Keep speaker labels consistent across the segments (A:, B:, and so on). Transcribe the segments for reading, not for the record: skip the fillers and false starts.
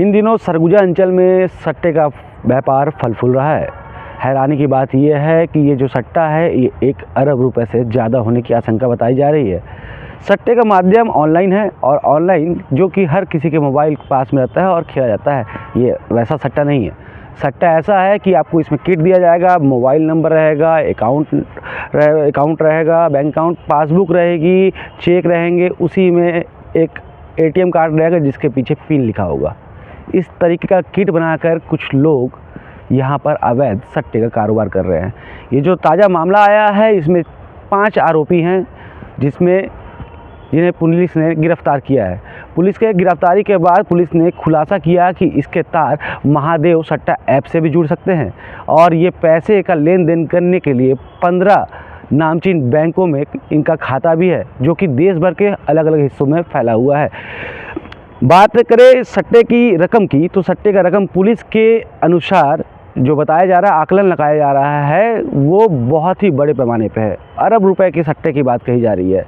A: इन दिनों सरगुजा अंचल में सट्टे का व्यापार फल फूल रहा है। हैरानी की बात यह है कि ये जो सट्टा है ये 1 अरब रुपए से ज़्यादा होने की आशंका बताई जा रही है। सट्टे का माध्यम ऑनलाइन है और ऑनलाइन जो कि हर किसी के मोबाइल के पास में रहता है और खेला जाता है। ये वैसा सट्टा नहीं है। सट्टा ऐसा है कि आपको इसमें किट दिया जाएगा, मोबाइल नंबर रहेगा, अकाउंट रहेगा, बैंक अकाउंट, पासबुक रहेगी, चेक रहेंगे, उसी में एक एटीएम कार्ड रहेगा जिसके पीछे पिन लिखा होगा। इस तरीके का किट बनाकर कुछ लोग यहाँ पर अवैध सट्टे का कारोबार कर रहे हैं। ये जो ताज़ा मामला आया है इसमें 5 आरोपी हैं जिन्हें पुलिस ने गिरफ्तार किया है। पुलिस के गिरफ्तारी के बाद पुलिस ने खुलासा किया कि इसके तार महादेव सट्टा ऐप से भी जुड़ सकते हैं और ये पैसे का लेन देन करने के लिए 15 नामचीन बैंकों में इनका खाता भी है जो कि देश भर के अलग अलग हिस्सों में फैला हुआ है। बात करें सट्टे की रकम की तो सट्टे का रकम पुलिस के अनुसार जो बताया जा रहा है, आकलन लगाया जा रहा है, वो बहुत ही बड़े पैमाने पे है। अरब रुपए के सट्टे की बात कही जा रही है।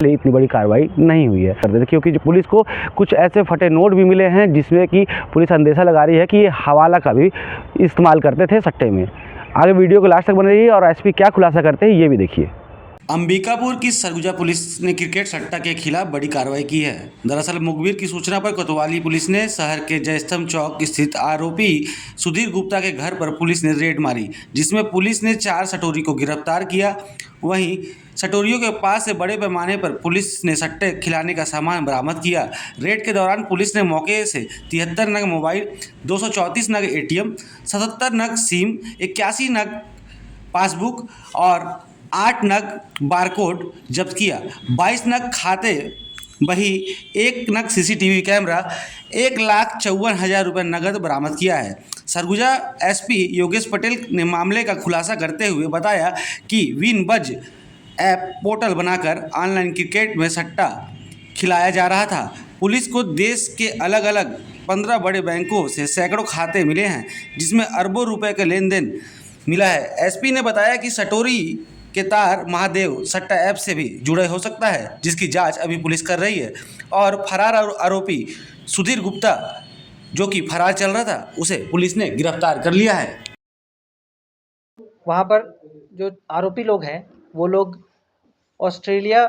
A: इतनी बड़ी कार्रवाई नहीं हुई है क्योंकि जो पुलिस को कुछ ऐसे फटे नोट भी मिले हैं जिसमें कि पुलिस अंदेशा लगा रही है कि ये हवाला का भी इस्तेमाल करते थे सट्टे में। आगे वीडियो को लास्ट तक बने रहिए और एसपी क्या खुलासा करते हैं ये भी देखिए।
B: अंबिकापुर की सरगुजा पुलिस ने क्रिकेट सट्टा के खिलाफ बड़ी कार्रवाई की है। दरअसल मुखबिर की सूचना पर कोतवाली पुलिस ने शहर के जयस्तंभ चौक स्थित आरोपी सुधीर गुप्ता के घर पर पुलिस ने रेड मारी, जिसमें पुलिस ने 4 सटोरी को गिरफ्तार किया। वहीं सटोरियों के पास से बड़े पैमाने पर पुलिस ने सट्टे खिलाने का सामान बरामद किया। रेड के दौरान पुलिस ने मौके से 73 नग मोबाइल, 234 नग एटीएम, 77 नग सिम, 81 नग पासबुक और 8 नग बारकोड जब्त किया। 22 नग खाते बही, 1 नग सीसीटीवी कैमरा, 1,54,000 रुपये नगद बरामद किया है। सरगुजा एसपी योगेश पटेल ने मामले का खुलासा करते हुए बताया कि विनबज ऐप पोर्टल बनाकर ऑनलाइन क्रिकेट में सट्टा खिलाया जा रहा था। पुलिस को देश के अलग अलग 15 बड़े बैंकों से सैकड़ों खाते मिले हैं जिसमें अरबों रुपए का लेन देन मिला है। एसपी ने बताया कि सटोरी के तार महादेव सट्टा ऐप से भी जुड़े हो सकता है, जिसकी जांच अभी पुलिस कर रही है और फरार आरोपी सुधीर गुप्ता जो कि फरार चल रहा था उसे पुलिस ने गिरफ्तार कर लिया है।
C: वहाँ पर जो आरोपी लोग हैं वो लोग ऑस्ट्रेलिया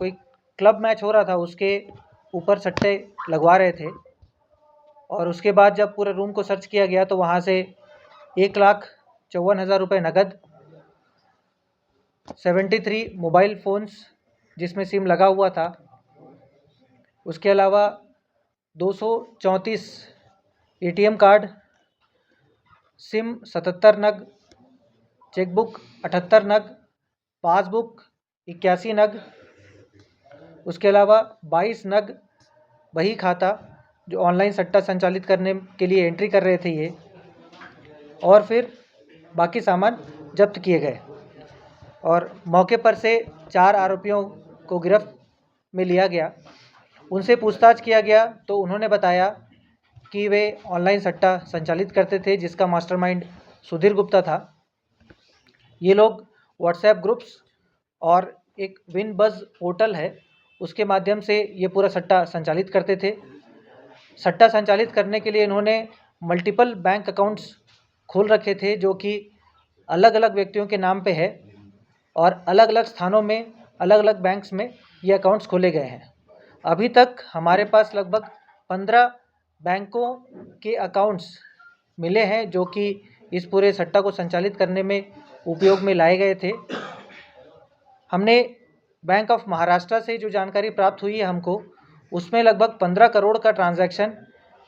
C: कोई क्लब मैच हो रहा था उसके ऊपर सट्टे लगवा रहे थे और उसके बाद जब पूरे रूम को सर्च किया गया तो वहाँ से 1,54,000 रुपये नकद, 73 मोबाइल फ़ोन्स जिसमें सिम लगा हुआ था, उसके अलावा 234 एटीएम कार्ड, सिम 77 नग, चेकबुक 78 नग, पासबुक 81 नग, उसके अलावा 22 नग बही खाता जो ऑनलाइन सट्टा संचालित करने के लिए एंट्री कर रहे थे ये, और फिर बाकी सामान जब्त किए गए और मौके पर से 4 आरोपियों को गिरफ्त में लिया गया। उनसे पूछताछ किया गया तो उन्होंने बताया कि वे ऑनलाइन सट्टा संचालित करते थे जिसका मास्टरमाइंड सुधीर गुप्ता था। ये लोग व्हाट्सएप ग्रुप्स और एक विनबज पोर्टल है उसके माध्यम से ये पूरा सट्टा संचालित करते थे। सट्टा संचालित करने के लिए इन्होंने मल्टीपल बैंक अकाउंट्स खोल रखे थे जो कि अलग अलग व्यक्तियों के नाम पे है और अलग अलग स्थानों में अलग अलग बैंक्स में ये अकाउंट्स खोले गए हैं। अभी तक हमारे पास लगभग 15 बैंकों के अकाउंट्स मिले हैं जो कि इस पूरे सट्टा को संचालित करने में उपयोग में लाए गए थे। हमने बैंक ऑफ महाराष्ट्र से जो जानकारी प्राप्त हुई है हमको, उसमें लगभग 15 करोड़ का ट्रांजैक्शन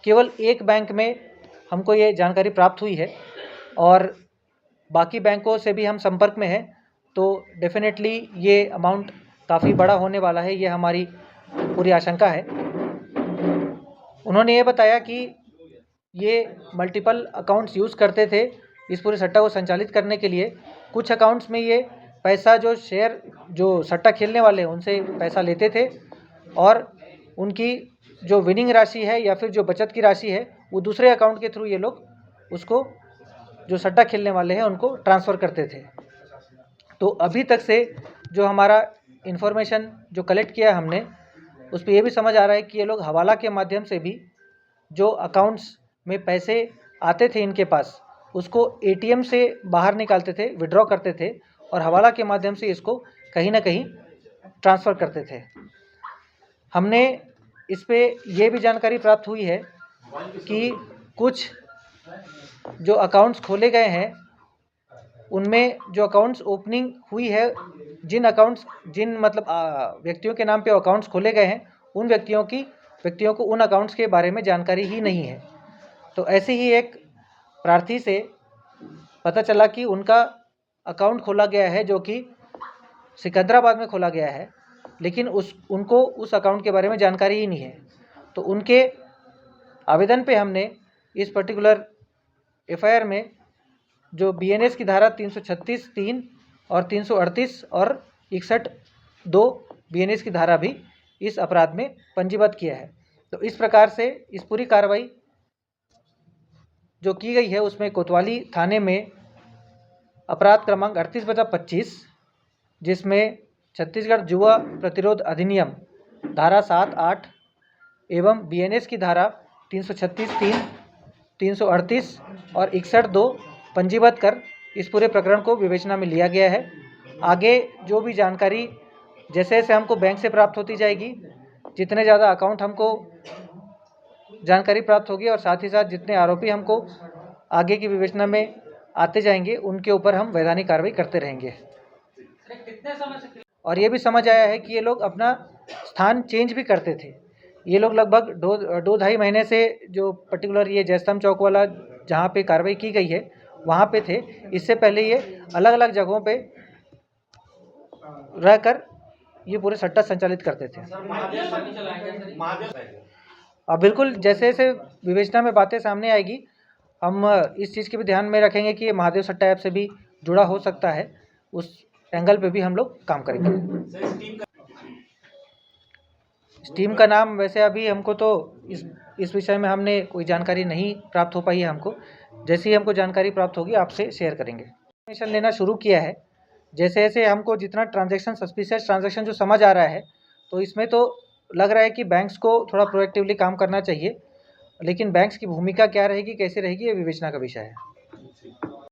C: केवल एक बैंक में हमको ये जानकारी प्राप्त हुई है और बाकी बैंकों से भी हम संपर्क में हैं, तो डेफिनेटली ये अमाउंट काफ़ी बड़ा होने वाला है, ये हमारी पूरी आशंका है। उन्होंने ये बताया कि ये मल्टीपल अकाउंट्स यूज़ करते थे इस पूरे सट्टा को संचालित करने के लिए। कुछ अकाउंट्स में ये पैसा जो सट्टा खेलने वाले हैं उनसे पैसा लेते थे और उनकी जो विनिंग राशि है या फिर जो बचत की राशि है वो दूसरे अकाउंट के थ्रू ये लोग उसको जो सट्टा खेलने वाले हैं उनको ट्रांसफ़र करते थे। तो अभी तक से जो हमारा इन्फॉर्मेशन जो कलेक्ट किया हमने उस पर यह भी समझ आ रहा है कि ये लोग हवाला के माध्यम से भी जो अकाउंट्स में पैसे आते थे इनके पास, उसको एटीएम से बाहर निकालते थे, विड्रॉ करते थे और हवाला के माध्यम से इसको कहीं ना कहीं ट्रांसफ़र करते थे। हमने इस पे ये भी जानकारी प्राप्त हुई है कि कुछ जो अकाउंट्स खोले गए हैं उनमें जो अकाउंट्स ओपनिंग हुई है, जिन व्यक्तियों के नाम पे अकाउंट्स खोले गए हैं, उन व्यक्तियों को उन अकाउंट्स के बारे में जानकारी ही नहीं है। तो ऐसे ही एक प्रार्थी से पता चला कि उनका अकाउंट खोला गया है जो कि सिकंदराबाद में खोला गया है, लेकिन उनको उस अकाउंट के बारे में जानकारी ही नहीं है। तो उनके आवेदन पे हमने इस पर्टिकुलर एफआईआर में जो बीएनएस की धारा 336(3) और 338 और 61(2) बीएनएस की धारा भी इस अपराध में पंजीबद्ध किया है। तो इस प्रकार से इस पूरी कार्रवाई जो की गई है उसमें कोतवाली थाने में अपराध क्रमांक 38/25, जिसमें छत्तीसगढ़ जुआ प्रतिरोध अधिनियम धारा 7, 8 एवं बीएनएस की धारा 336(3), 338 और 61(2) पंजीबद्ध कर इस पूरे प्रकरण को विवेचना में लिया गया है। आगे जो भी जानकारी जैसे जैसे हमको बैंक से प्राप्त होती जाएगी, जितने ज़्यादा अकाउंट हमको जानकारी प्राप्त होगी और साथ ही साथ जितने आरोपी हमको आगे की विवेचना में आते जाएंगे, उनके ऊपर हम वैधानिक कार्रवाई करते रहेंगे। और ये भी समझ आया है कि ये लोग अपना स्थान चेंज भी करते थे। ये लोग लगभग 2-2.5 महीने से जो पर्टिकुलर ये जयस्तंभ चौक वाला जहाँ पे कार्रवाई की गई है वहाँ पे थे। इससे पहले ये अलग अलग जगहों पे रहकर ये पूरे सट्टा संचालित करते थे। अब बिल्कुल जैसे जैसे विवेचना में बातें सामने आएगी, हम इस चीज़ के भी ध्यान में रखेंगे कि ये महादेव सट्टा ऐप से भी जुड़ा हो सकता है। उस एंगल पे भी हम लोग काम करेंगे। इस टीम का नाम वैसे अभी हमको तो इस विषय में हमने कोई जानकारी नहीं प्राप्त हो पाई है हमको। जैसे ही हमको जानकारी प्राप्त होगी आपसे शेयर करेंगे। इन्फॉर्मेशन लेना शुरू किया है। जैसे जैसे हमको जितना सस्पिशियस ट्रांजैक्शन जो समझ आ रहा है, तो इसमें तो लग रहा है कि बैंक्स को थोड़ा प्रोएक्टिवली काम करना चाहिए, लेकिन बैंक्स की भूमिका क्या रहेगी, कैसे रहेगी, ये विवेचना का विषय है।